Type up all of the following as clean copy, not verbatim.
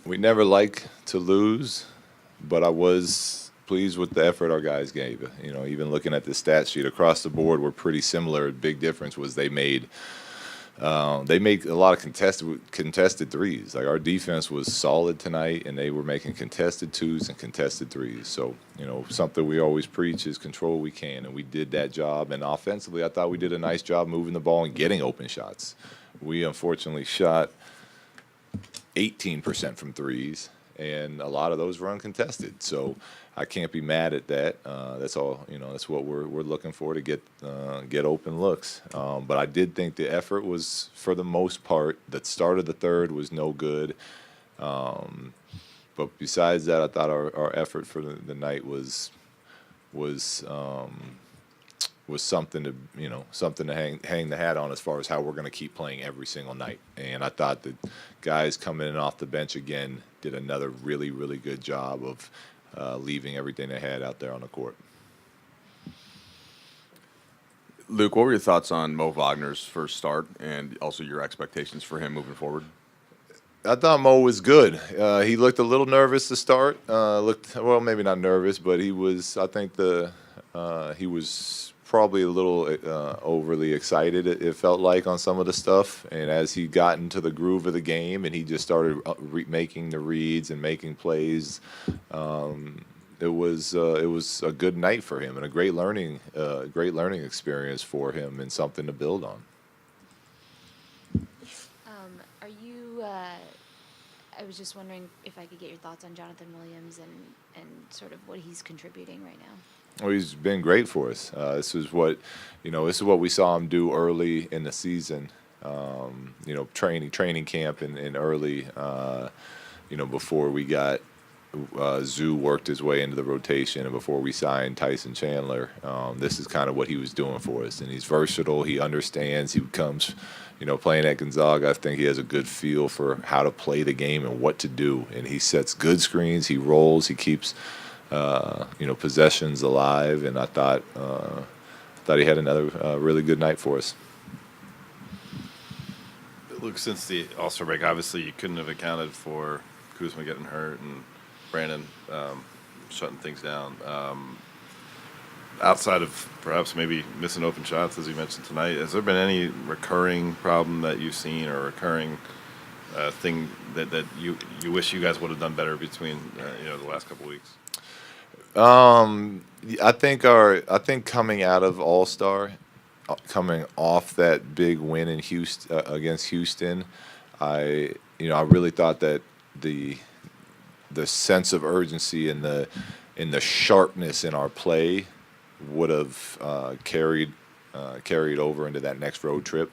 We never like to lose, but I was pleased with the effort our guys gave. You know, even looking at the stat sheet across the board, we're pretty similar. Big difference was they made a lot of contested threes. Like our defense was solid tonight, and they were making contested twos and contested threes. So something we always preach is control what we can, and we did that job. And offensively, I thought we did a nice job moving the ball and getting open shots. We unfortunately shot 18% from threes, and a lot of those were uncontested. So I can't be mad at that. That's all. That's what we're looking for to get open looks. But I did think the effort was, for the most part, the start of the third was no good. But besides that, I thought our effort for the night was was something to hang the hat on as far as how we're going to keep playing every single night. And I thought the guys coming in off the bench again did another really, really good job of leaving everything they had out there on the court. Luke, what were your thoughts on Mo Wagner's first start and also your expectations for him moving forward? I thought Mo was good. He looked a little nervous to start. Well, maybe not nervous, but he was. I think he was probably a little overly excited. It felt like on some of the stuff, and as he got into the groove of the game, and he just started making the reads and making plays. It was a good night for him and a great learning experience for him and something to build on. Are you? I was just wondering if I could get your thoughts on Jonathan Williams and sort of what he's contributing right now. Well, he's been great for us. This is what we saw him do early in the season. Training camp and early. Before we got Zoo worked his way into the rotation, and before we signed Tyson Chandler, this is kind of what he was doing for us. And he's versatile. He understands. He comes, playing at Gonzaga. I think he has a good feel for how to play the game and what to do. And he sets good screens. He rolls. He keeps, possessions alive. And I thought he had another really good night for us. Luke, since the All-Star break, obviously you couldn't have accounted for Kuzma getting hurt and Brandon shutting things down. Outside of perhaps maybe missing open shots, as you mentioned tonight, has there been any recurring problem that you've seen or recurring thing that you wish you guys would have done better between the last couple of weeks? I think coming out of All-Star, coming off that big win in Houston against Houston, I really thought that the sense of urgency and the sharpness in our play would have carried over into that next road trip,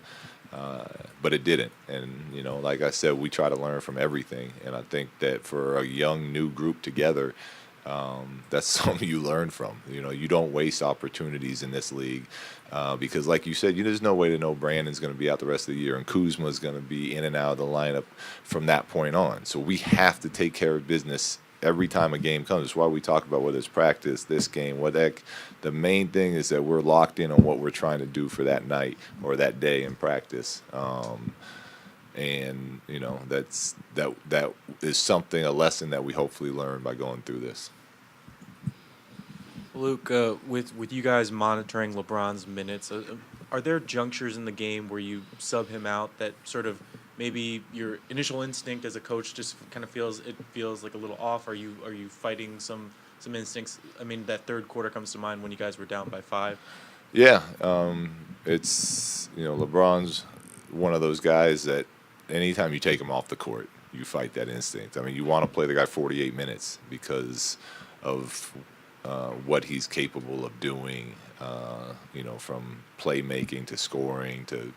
but it didn't. And like I said, we try to learn from everything, and I think that for a young new group together, that's something you learn from. You don't waste opportunities in this league because, like you said, there's no way to know Brandon's going to be out the rest of the year and Kuzma's going to be in and out of the lineup from that point on. So we have to take care of business every time a game comes. That's why we talk about whether it's practice, this game, the main thing is that we're locked in on what we're trying to do for that night or that day in practice. And that is a lesson that we hopefully learn by going through this. Luke, with you guys monitoring LeBron's minutes, are there junctures in the game where you sub him out that sort of maybe your initial instinct as a coach just kind of feels like a little off? Are you fighting some instincts? I mean, that third quarter comes to mind when you guys were down by 5. Yeah, it's LeBron's one of those guys that anytime you take him off the court, you fight that instinct. I mean, you want to play the guy 48 minutes because of what he's capable of doing, from playmaking to scoring to,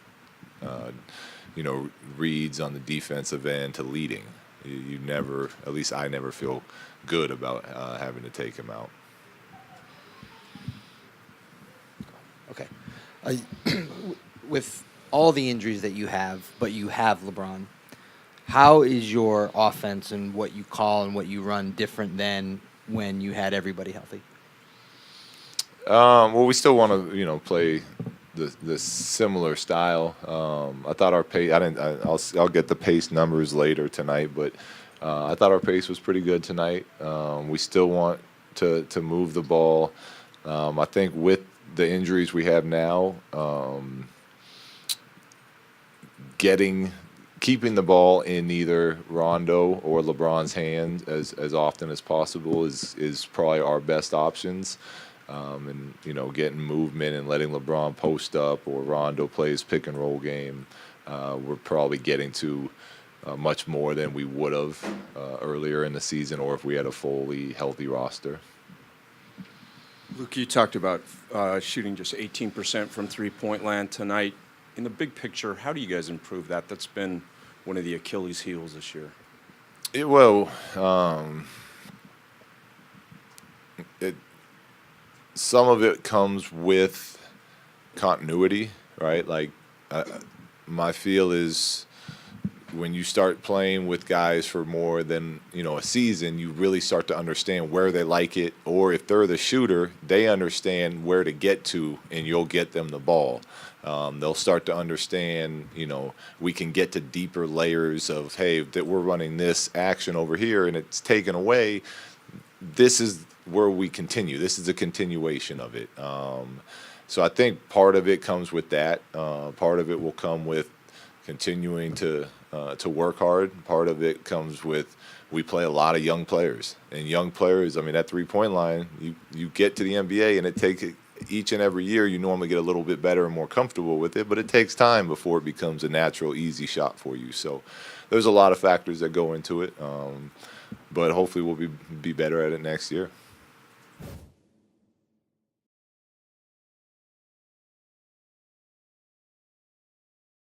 reads on the defensive end to leading. You never, at least I never feel good about having to take him out. Okay. With all the injuries that you have, but you have LeBron, how is your offense and what you call and what you run different than when you had everybody healthy? Well, we still want to, play the similar style. I thought our pace. I'll get the pace numbers later tonight, but I thought our pace was pretty good tonight. We still want to move the ball. I think with the injuries we have now, keeping the ball in either Rondo or LeBron's hands as often as possible is probably our best options. And getting movement and letting LeBron post up or Rondo play his pick and roll game, we're probably getting to much more than we would have earlier in the season, or if we had a fully healthy roster. Luke, you talked about shooting just 18% from three-point land tonight. In the big picture, how do you guys improve that? That's been one of the Achilles' heels this year. Some of it comes with continuity, right? Like, my feel is when you start playing with guys for more than a season, you really start to understand where they like it, or if they're the shooter, they understand where to get to, and you'll get them the ball. They'll start to understand, we can get to deeper layers of, hey, that we're running this action over here and it's taken away. This is where we continue. This is a continuation of it. So I think part of it comes with that. Part of it will come with continuing to work hard. Part of it comes with we play a lot of young players. And young players, I mean, that three-point line, you get to the NBA and it takes each and every year you normally get a little bit better and more comfortable with it, but it takes time before it becomes a natural, easy shot for you. So there's a lot of factors that go into it, but hopefully we'll be better at it next year.